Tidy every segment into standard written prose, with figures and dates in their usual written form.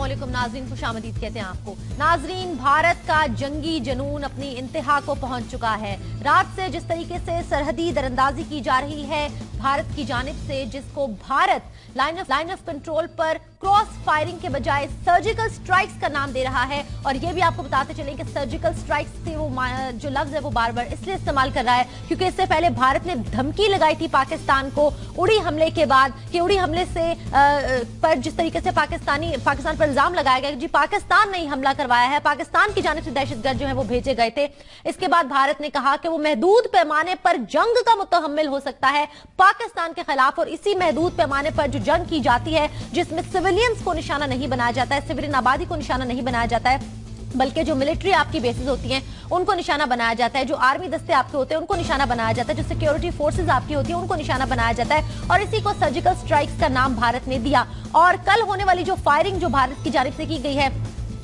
अस्सलामुअलैकुम नाजरीन, खुशामदीद कहते हैं आपको। नाजरीन, भारत का जंगी जनून अपनी इंतहा को पहुंच चुका है। रात से जिस तरीके से सरहदी दरअंदाजी की जा रही है भारत की जानिब से, जिसको भारत लाइन ऑफ कंट्रोल पर क्रॉस फायरिंग के बजाय सर्जिकल स्ट्राइक्स का नाम दे रहा है। और ये भी आपको बताते चलें कि सर्जिकल स्ट्राइक्स से वो जो लफ्ज है वो बार बार इसलिए इस्तेमाल कर रहा है क्योंकि इससे पहले भारत ने धमकी लगाई थी पाकिस्तान को उड़ी हमले के बाद कि उड़ी हमले से पर जिस तरीके से पाकिस्तान पर इल्जाम लगाया गया कि जी पाकिस्तान ने ही हमला करवाया है, पाकिस्तान की जानिब से दहशतगर्द जो है वो भेजे गए थे। इसके बाद भारत ने कहा कि वो महदूद पैमाने पर जंग का मुतहम्मिल हो सकता है पाकिस्तान के खिलाफ, और इसी महदूद पैमाने पर जो जंग की जाती है जिसमें सिविलियंस को निशाना नहीं बनाया जाता है, सिविलियन आबादी को निशाना नहीं बनाया जाता है, बल्कि जो मिलिट्री आपकी बेसिस होती हैं उनको निशाना बनाया जाता है, जो आर्मी दस्ते आपके होते हैं उनको निशाना बनाया जाता है, जो सिक्योरिटी फोर्सेस आपकी होती हैं उनको निशाना बनाया जाता है, और इसी को सर्जिकल स्ट्राइक्स का नाम भारत ने दिया। और कल होने वाली जो फायरिंग जो भारत की जानिब से की गई है,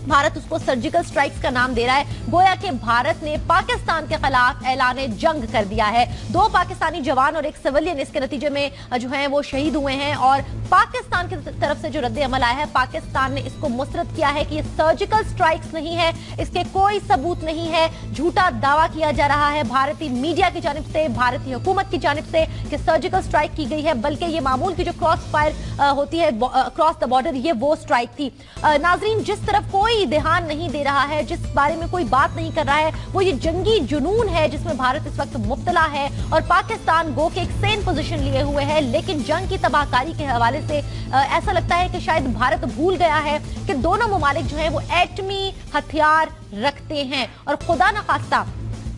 भारत उसको सर्जिकल स्ट्राइक्स का नाम दे रहा है। गोया कि भारत ने पाकिस्तान के खिलाफ ऐलान जंग कर दिया है। 2 पाकिस्तानी जवान और 1 सिविलियन इसके नतीजे में जो है वो शहीद हुए हैं, और पाकिस्तान की तरफ से जो रद्द अमल आया है, पाकिस्तान ने इसको मुस्तरद किया है कि ये सर्जिकल स्ट्राइक्स नहीं है, इसके कोई सबूत नहीं है, झूठा दावा किया जा रहा है भारतीय मीडिया की जानिब से, भारतीय हुकूमत की जानिब से कि सर्जिकल स्ट्राइक की गई है, बल्कि ये मामूल की जो क्रॉस फायर होती है क्रॉस द बॉर्डर, ये वो स्ट्राइक थी। नाजरीन, जिस तरफ कोई ध्यान नहीं दे रहा है, जिस बारे में कोई बात नहीं कर रहा है, वो ये जंगी जुनून है जिसमें भारत इस वक्त मुब्तला है, और पाकिस्तान गो के एक सेन पोजीशन लिए हुए है। लेकिन जंग की तबाहकारी के हवाले से ऐसा लगता है कि शायद भारत भूल गया है कि दोनों ममालिक जो है वो एटमी हथियार रखते हैं, और खुदा न खास्ता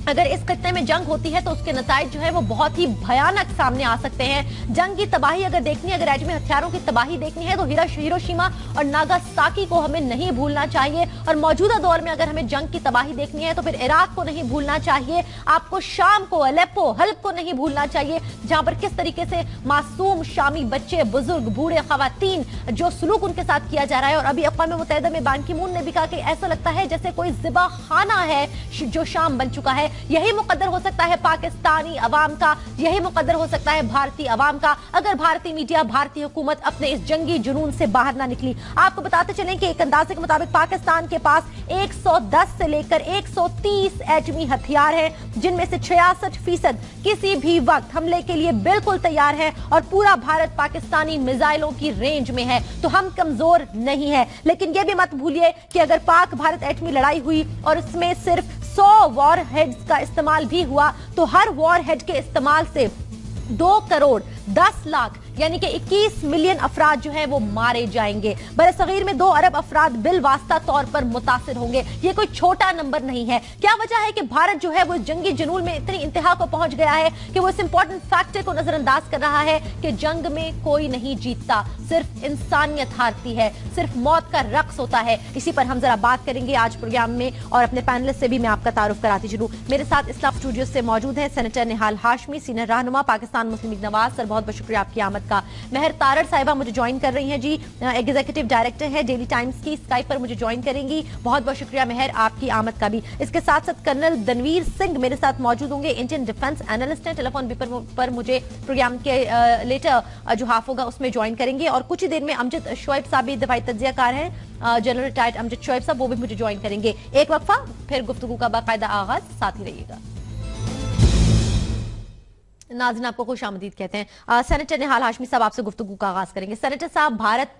अगर इस खत्ते में जंग होती है तो उसके नताइज जो है वो बहुत ही भयानक सामने आ सकते हैं। जंग की तबाही अगर देखनी है, अगर एटमी हथियारों की तबाही देखनी है, तो हिरोशिमा और नागासाकी को हमें नहीं भूलना चाहिए, और मौजूदा दौर में अगर हमें जंग की तबाही देखनी है तो फिर इराक को नहीं भूलना चाहिए, आपको शाम को, अलेप्पो, हल्ब को नहीं भूलना चाहिए, जहां पर किस तरीके से मासूम शामी बच्चे, बुजुर्ग, बूढ़े, खवातीन जो सलूक उनके साथ किया जा रहा है। और अभी अक़वाम मुत्तहिदा में बान की मून ने भी कहा कि ऐसा लगता है जैसे कोई ज़िबा खाना है जो शाम बन चुका है। यही मुकद्दर हो सकता है पाकिस्तानी अवाम का, यही मुकद्दर हो सकता है भारतीय अवाम का, अगर भारतीय मीडिया, भारतीय हुकूमत अपने इस जंगी जुनून से बाहर ना निकली। आपको बताते चलें कि एक अंदाजे के मुताबिक पाकिस्तान के पास 110 से लेकर 130 एटमी हथियार हैं, जिनमें से 66% किसी भी वक्त हमले के लिए बिल्कुल तैयार है, और पूरा भारत पाकिस्तानी मिसाइलों की रेंज में है। तो हम कमजोर नहीं है, लेकिन यह भी मत भूलिए कि अगर पाक भारत एटमी लड़ाई हुई और उसमें सिर्फ 100 वॉर हेड्स का इस्तेमाल भी हुआ, तो हर वॉर हेड के इस्तेमाल से 2 करोड़ 10 लाख यानी कि 21 मिलियन अफराद जो है वो मारे जाएंगे। बरसगीर में 2 अरब अफराद बिल वास्ता तौर पर मुतासिर होंगे। ये कोई छोटा नंबर नहीं है। क्या वजह है कि भारत जो है वो जंगी जुनून में इतनी इंतहा को पहुंच गया है कि वो इस इंपॉर्टेंट फैक्टर को नजरअंदाज कर रहा है कि जंग में कोई नहीं जीतता, सिर्फ इंसानियत हारती है, सिर्फ मौत का रक्स होता है। इसी पर हम जरा बात करेंगे आज प्रोग्राम में, और अपने पैनलिस्ट से भी मैं आपका तारुफ कराती चलूं। मेरे साथ इस्लाम स्टूडियो से मौजूद है सेनेटर निहाल हाशमी, सीनियर रहनुमा पाकिस्तान मुस्लिम लीग नवाज। सर, बहुत बहुत शुक्रिया आपकी आमद का। महर तारड़ साहिबा मुझे ज्वाइन कर रही हैं जी, एग्जीक्यूटिव डायरेक्टर है डेली टाइम्स की, स्काइप पर मुझे ज्वाइन करेंगी। बहुत बहुत शुक्रिया महर आपकी आमद का भी। इसके साथ साथ कर्नल दनवीर सिंह मेरे साथ मौजूद होंगे, इंडियन डिफेंस एनालिस्ट हैं, टेलीफोन पर मुझे प्रोग्राम के लेटर जो हाफ होगा उसमें ज्वाइन करेंगे। और कुछ ही देर में अमजद शोएब साहब भी दफाई तज्जियाकार हैं, जनरल रिटायर्ड अमजद शोएब साहब, वो भी मुझे ज्वाइन करेंगे। एक वक्फा, फिर गुफ्तगू का बाकायदा आगाज, साथ ही रहिएगा। नाज़रीन, आपको खुश आमदीद कहते हैं। सेनेटर निहाल हाशमी साहब, आपसे गुफ्तगू का आगाज करेंगे। सेनेटर साहब, भारत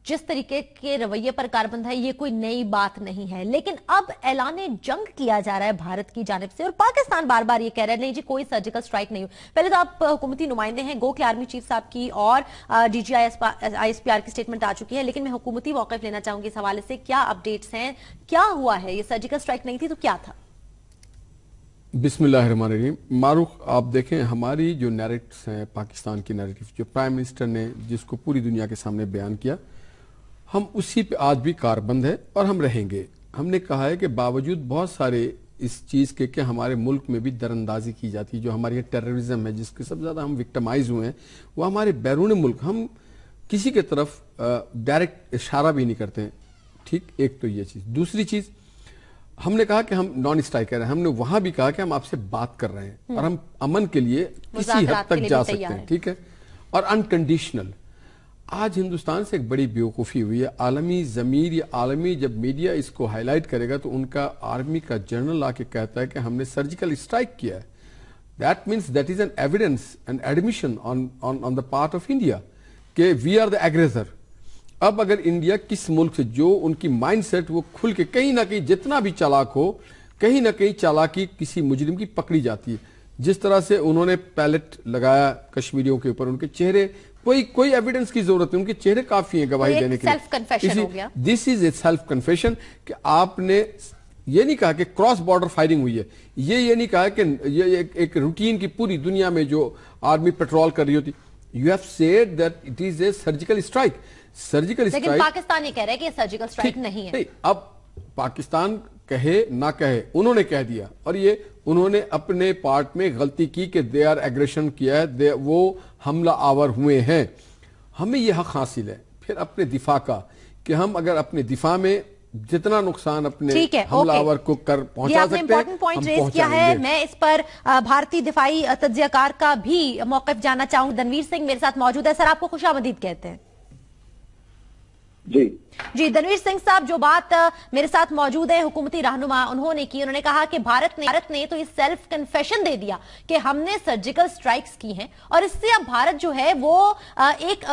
जिस तरीके के रवैये पर कारबंद है ये कोई नई बात नहीं है, लेकिन अब ऐलान जंग किया जा रहा है भारत की जानिब से, और पाकिस्तान बार बार ये कह रहा है नहीं जी कोई सर्जिकल स्ट्राइक नहीं हो। पहले तो आप हुकूमती नुमाइंदे हैं, गो के आर्मी चीफ साहब की और DGI-ISPR की स्टेटमेंट आ चुकी है, लेकिन मैं हुकूमती मौक़िफ़ लेना चाहूंगी इस हवाले से। क्या अपडेट्स हैं, क्या हुआ है? ये सर्जिकल स्ट्राइक नहीं थी तो क्या था? बिस्मिल्लाहिर्रहमानिर्रहीम। मारूख, आप देखें हमारी जो नैरेटिव्स हैं, पाकिस्तान की नैरेटिव जो प्राइम मिनिस्टर ने जिसको पूरी दुनिया के सामने बयान किया, हम उसी पे आज भी कारबंद है और हम रहेंगे। हमने कहा है कि बावजूद बहुत सारे इस चीज़ के कि हमारे मुल्क में भी दरअंदाजी की जाती है, जो हमारी टेररिज्म है जिसके सबसे ज़्यादा हम विक्टिमाइज हुए हैं, वो हमारे बैरून मुल्क, हम किसी के तरफ डायरेक्ट इशारा भी नहीं करते हैं। ठीक, एक तो ये चीज़। दूसरी चीज़, हमने कहा कि हम नॉन स्ट्राइकर हैं, हमने वहां भी कहा कि हम आपसे बात कर रहे हैं और हम अमन के लिए किसी हद तक जा सकते हैं, ठीक है, और अनकंडीशनल। آج ہندوستان سے ایک بڑی بیوقوفی ہوئی ہے. عالمی ضمیر یا عالمی جب میڈیا اس کو ہائی لائٹ کرے گا تو ان کا آرمی کا جنرل آ کے کہتا ہے کہ ہم نے سرجیکل اسٹرائک کیا ہے. That means that is an evidence, an admission on the part of India کہ we are the aggressor. اب اگر انڈیا کس ملک سے جو ان کی مائنڈ سیٹ وہ کھل کے کہیں نہ کہیں جتنا بھی چالاک ہو کہیں نہ کہیں چالاکی کسی مجرم کی پکڑی جاتی ہے. جس طرح سے انہوں نے پیلٹ لگایا کشمیریوں کے اوپر, ان کے چہرے کوئی ایویڈنس کی ضرورت نہیں, ان کے چہرے کافی ہیں گواہی دینے کے لیے. سیلف کنفیشن ہو گیا. دس از اے سیلف کنفیشن کہ آپ نے یہ نہیں کہا کہ کراس بارڈر فائرنگ ہوئی ہے, یہ نہیں کہا کہ یہ ایک روٹین کی پوری دنیا میں جو آرمی پیٹرول کر رہی ہوتی. You have said that it is a surgical strike. Surgical strike لیکن پاکستان یہ کہہ رہا ہے کہ یہ سرجیکل اسٹرائک نہیں ہے. اب پاکستان کہے نہ کہے انہوں نے کہہ دیا, اور یہ انہوں نے اپنے پارٹ میں غلطی کی کہ دے آر ایگریشن کیا ہے, وہ حملہ آور ہوئے ہیں. ہمیں یہ حق حاصل ہے پھر اپنے دفاع کا کہ ہم اگر اپنے دفاع میں جتنا نقصان اپنے حملہ آور کو کر پہنچا سکتے ہیں امپورٹنٹ پوائنٹ ریز کیا ہے. میں اس پر بھارتی دفاعی تجزیہ کار کا بھی موقف جاننا چاہوں. دنویر سنگھ میرے ساتھ موجود ہے. سر آپ کو خوش آمدید کہتے ہیں. جی دنویر سنگھ صاحب, جو بات میرے ساتھ موجود ہے حکومتی رہنما انہوں نے کی, انہوں نے کہا کہ بھارت نے تو یہ سیلف کنفیشن دے دیا کہ ہم نے سرجیکل سٹرائکس کی ہیں, اور اس سے اب بھارت جو ہے وہ ایک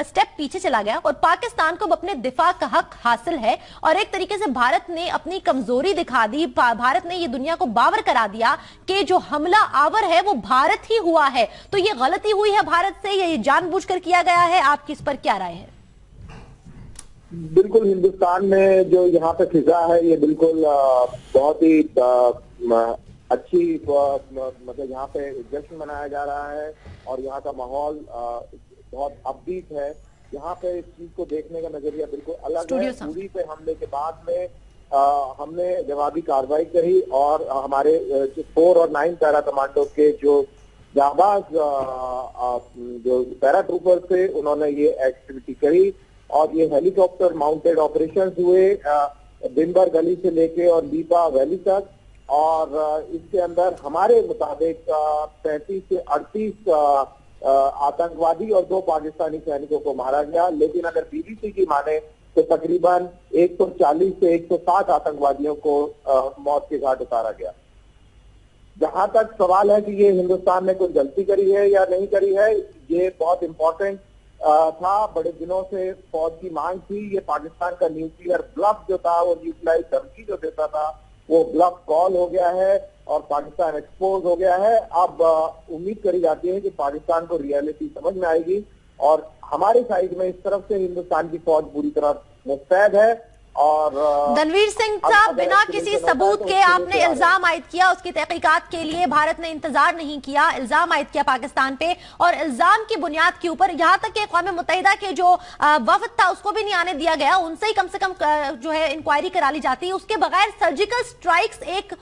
سٹیپ پیچھے چلا گیا اور پاکستان کو اپنے دفاع کا حق حاصل ہے, اور ایک طریقے سے بھارت نے اپنی کمزوری دکھا دی. بھارت نے یہ دنیا کو باور کرا دیا کہ جو حملہ آور ہے وہ بھارت ہی ہوا ہے. تو یہ غلطی ہوئی ہے بھارت سے, یہ جان بوجھ کر کیا گیا ہے؟ آپ کی اس پر کیا رائے ہے؟ بالکل, ہندوستان میں جو یہاں پہ فضا ہے یہ بالکل بہت ہی اچھی, مطلب یہاں پہ جشن منایا جا رہا ہے اور یہاں کا ماحول بہت اپ بیٹ ہے. یہاں پہ اس چیز کو دیکھنے کا نظریہ بالکل الگ ہے. پوری پہ حملے کے بعد میں ہم نے جوابی کارروائی کری اور ہمارے 4 اور 9 پیرا کمانڈو کے جو جانباز جو پیرا ٹروپر تھے انہوں نے یہ ایکٹیویٹی کری, اور یہ ہیلی کاپٹر ماؤنٹیڈ آپریشنز ہوئے دنبر گلی سے لے کے اور لیپا ویلی تک, اور اس کے اندر ہمارے مطابق 35 سے 38 آتنکوادی اور 2 پاکستانی سینکوں کو مارا گیا. لیکن اگر BBC کی مانے تو تقریباً 140 سے 160 آتنکوادیوں کو موت کے گھاٹ اتارا گیا. جہاں تک سوال ہے کہ یہ ہندوستان نے کوئی غلطی کری ہے یا نہیں کری ہے, یہ بہت امپورٹنٹ تھا. بڑے دنوں سے فوج کی مانگ تھی. یہ پاکستان کا نیوکلیئر بلف جو تھا, وہ نیوکلیئر دھمکی جو دیتا تھا وہ بلف کال ہو گیا ہے اور پاکستان ایکسپوز ہو گیا ہے. اب امید کری جاتی ہے کہ پاکستان کو ریئلٹی سمجھ میں آئے گی, اور ہماری سائڈ میں اس طرف سے ہندوستان کی فوج پوری طرح مستعد ہے. اور دنویر سنگھ صاحب, بنا کسی ثبوت کے آپ نے الزام عائد کیا, اس کی تحقیقات کے لیے بھارت نے انتظار نہیں کیا, الزام عائد کیا پاکستان پہ, اور الزام کی بنیاد کے اوپر یہاں تک کہ اقوام متحدہ کے جو وفد تھا اس کو بھی نہیں آنے دیا گیا, ان سے ہی کم سے کم جو ہے انکوائری کرا لی جاتی ہے. اس کے بغیر سرجیکل سٹرائکس ایک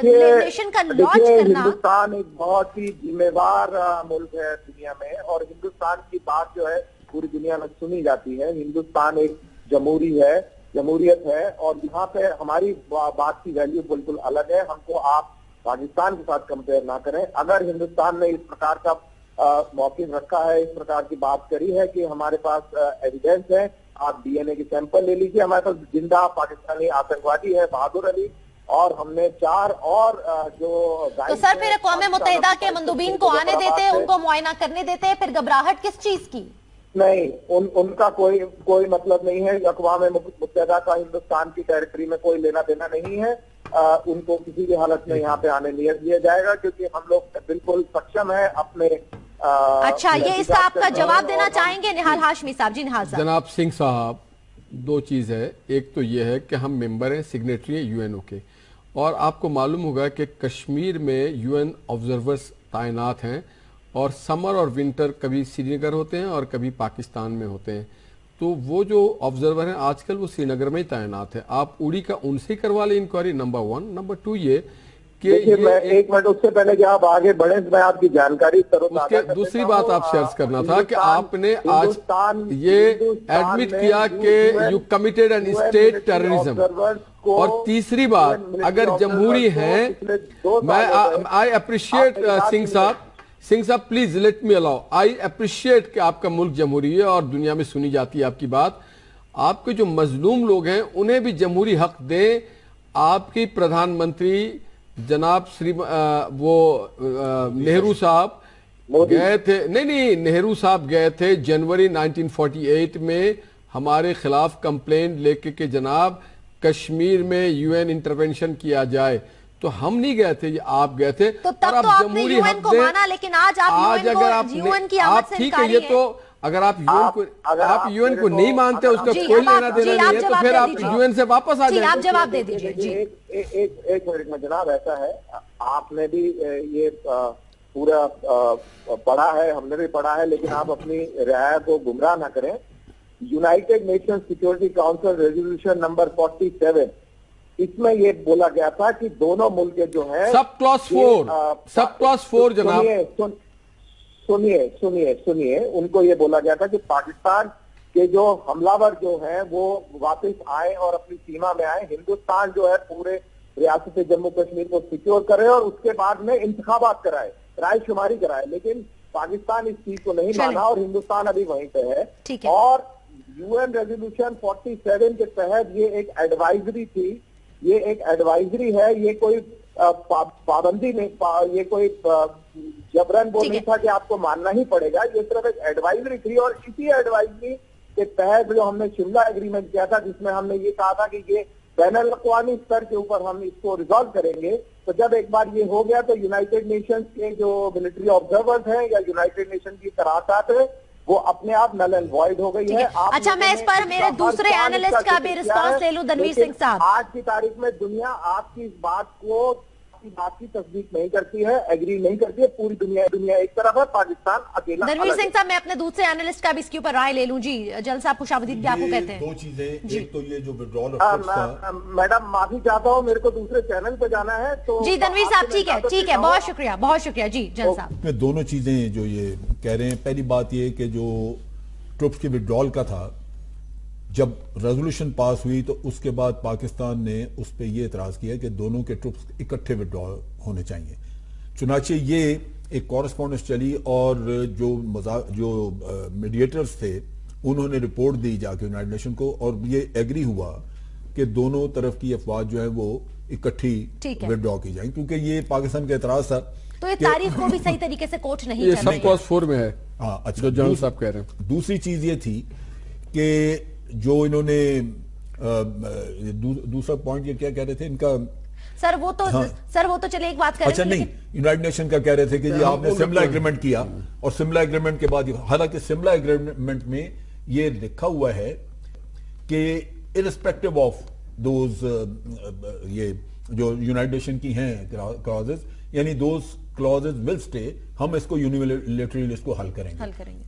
نیشن کا لانچ کرنا. ہندوستان ایک بہت ہی ذمہ دار ملک ہے دنیا میں, اور ہندوستان کی بات جو ہے پوری دنیا میں سنی جاتی ہے. ہندوستان ایک جمہوریت ہے, اور یہاں پہ ہماری بات کی ویلیو بالکل الگ ہے. ہم کو آپ پاکستان کے ساتھ کمپیئر نہ کریں. اگر ہندوستان نے اس پرکار کا موقف رکھا ہے, اس پرکار کی بات کری ہے کہ ہمارے پاس ایویڈنس ہے, آپ DNA کے سیمپل لے لیجیے. ہمارے پاس زندہ پاکستانی آتنکوادی ہے بہادر علی, اور ہم نے 4 اور جو تو سر پھر اقوام متحدہ کے مندوبین کو آنے دیتے, ان کو معائنہ کرنے دیتے, پھر گھبراہٹ کس چیز کی؟ نہیں, ان کا کوئی مطلب نہیں ہے. اقوام متحدہ کا ہندوستان کی ٹیریٹری میں کوئی لینا دینا نہیں ہے. ان کو کسی بھی حالت میں یہاں پہ آنے نہیں دیا جائے گا, کیونکہ ہم لوگ بالکل سکشم ہیں اپنے. اچھا, یہ اس کا آپ کا جواب دینا چاہیں گے نہال ہاشمی صاحب؟ جی نہال صاحب. جناب سنگھ صاحب, 2 چیز ہے. ایک تو یہ ہے کہ ہم ممبر ہیں, سگنیٹری ہیں UNO کے, اور آپ کو معلوم ہوگا کہ کشمیر میں UN آبزرورز تعینات ہیں, اور سمر اور ونٹر کبھی سری نگر ہوتے ہیں اور کبھی پاکستان میں ہوتے ہیں. تو وہ جو آبزرور ہیں آج کل وہ سری نگر میں ہی تعینات ہے. آپ اڑی کا ان سے کروا لیں انکوائری, نمبر 1. نمبر 2 یہ کہ ایک منٹ اس سے پہلے کہ آپ آگے بڑھیں, میں آپ کی جانکاری دوسری بات آپ سے عرض کرنا تھا کہ آپ نے آج یہ ایڈمٹ کیا کہ you committed an state terrorism, اور تیسری بات اگر جمہوری ہیں, میں آئی اپریشیٹ سنگھ صاحب सिंह साहब please let me allow, I appreciate कि आपका मुल्क जमहूरी है और दुनिया में सुनी जाती है आपकी बात। आपके जो मजलूम लोग हैं उन्हें भी जमहूरी हक दें। आपकी प्रधानमंत्री जनाब श्री नेहरू साहब गए थे, नहीं नेहरू साहब गए थे जनवरी 1948 में हमारे खिलाफ कंप्लेंट लेके कि जनाब कश्मीर में यूएन इंटरवेंशन किया जाए, तो हम नहीं गए थे, आप गए थे। तो तब तो आपने यूएन को माना, लेकिन आज आप यूएन की आमद से ठीक है, ये तो अगर आप यूएन को नहीं मानते, उसका कोई लेना देना नहीं है, तो फिर आप यूएन से वापस आ जाए। आप जवाब दे दीजिए जी। एक मिनट में जनाब, ऐसा है, आपने भी ये पूरा पढ़ा है, हमने भी पढ़ा है, लेकिन आप अपनी राय को गुमराह ना करें। United nation security council resolution number 47, इसमें ये बोला गया था कि दोनों मुल्क जो हैं, सब क्लॉज 4 जनाब, सुनिए, उनको ये बोला गया था कि पाकिस्तान के जो हमलावर जो हैं वो वापस आए और अपनी सीमा में आए। हिंदुस्तान जो है पूरे रियासत जम्मू कश्मीर को सिक्योर करे और उसके बाद में इंतखाबात कराए, राय शुमारी कराए, लेकिन पाकिस्तान इस चीज को नहीं माना और हिंदुस्तान अभी वहीं पे है। और यूएन रेजोल्यूशन 47 के तहत ये एक एडवाइजरी थी, ये एक एडवाइजरी है, ये कोई पाबंदी नहीं, ये कोई जबरन वो नहीं था कि आपको मानना ही पड़ेगा, ये सिर्फ एक एडवाइजरी थी। और इसी एडवाइजरी के तहत जो हमने शिमला एग्रीमेंट किया था, जिसमें हमने ये कहा था कि ये बैनुल अक़वामी स्तर के ऊपर हम इसको रिजॉल्व करेंगे, तो जब एक बार ये हो गया तो यूनाइटेड नेशंस के जो मिलिट्री ऑब्जर्वर्स हैं या यूनाइटेड नेशन की तरासात है, वो अपने आप नल एंड वॉइड हो गई है। अच्छा, मैं इस पर मेरे दूसरे एनालिस्ट का भी रिस्पांस ले लूं, धनवीर सिंह साहब। आज की तारीख में दुनिया आपकी इस बात की तस्दीक नहीं करती है, एग्री नहीं करती है, पूरी दुनिया एक तरफ है, पाकिस्तान अकेला। धनवीर सिंह साहब, मैं अपने दूसरे एनालिस्ट का भी इसके ऊपर राय ले लूं जी। जल साहब खुशाबदीन क्या आपको कहते हैं? दो चीजें, एक तो ये जो विड्रॉल मैडम माफी चाहता हूँ, मेरे को दूसरे चैनल पे जाना है, तो जी धनवीर साहब ठीक है, बहुत शुक्रिया जी। जल साहब, दोनों चीजें जो ये कह रहे हैं, पहली बात ये कि जो ट्रुप्स के विड्रॉल का था, जब रेजोल्यूशन पास हुई तो उसके बाद पाकिस्तान ने उस पर यह एतराज किया कि दोनों के ट्रुप्स इकट्ठे विड्रॉ होने चाहिए। चुनाचे ये एक कॉरेस्पॉन्डेंस चली और जो मीडिएटर्स थे उन्होंने रिपोर्ट दी जाके यूनाइटेड नेशन को, और ये एग्री हुआ कि दोनों तरफ की अफवाज जो है वो इकट्ठी विड्रॉ की जाए, क्योंकि ये पाकिस्तान का एतराज था। तो ये तारीख को भी सही तरीके से कोट नहीं, ये सब क्लॉज 4 में है। हाँ, अच्छा, जो जनरल साहब कह रहे हैं। दूसरी चीज ये थी कि जो इन्होंने दूसरा पॉइंट ये क्या कह रहे थे इनका, सर वो तो चले एक बात कर रहे थे। अच्छा नहीं, यूनाइटेड नेशन का कह रहे थे कि जी आपने शिमला एग्रीमेंट किया, और शिमला एग्रीमेंट के बाद, हालांकि शिमला एग्रीमेंट में ये लिखा हुआ है कि इररिस्पेक्टिव ऑफ दोज ये जो यूनाइटेड नेशन की हैं क्लॉजेस, यानी दोज क्लॉजेस विल स्टे, हम इसको यूनिलैटरली इसको हल करेंगे।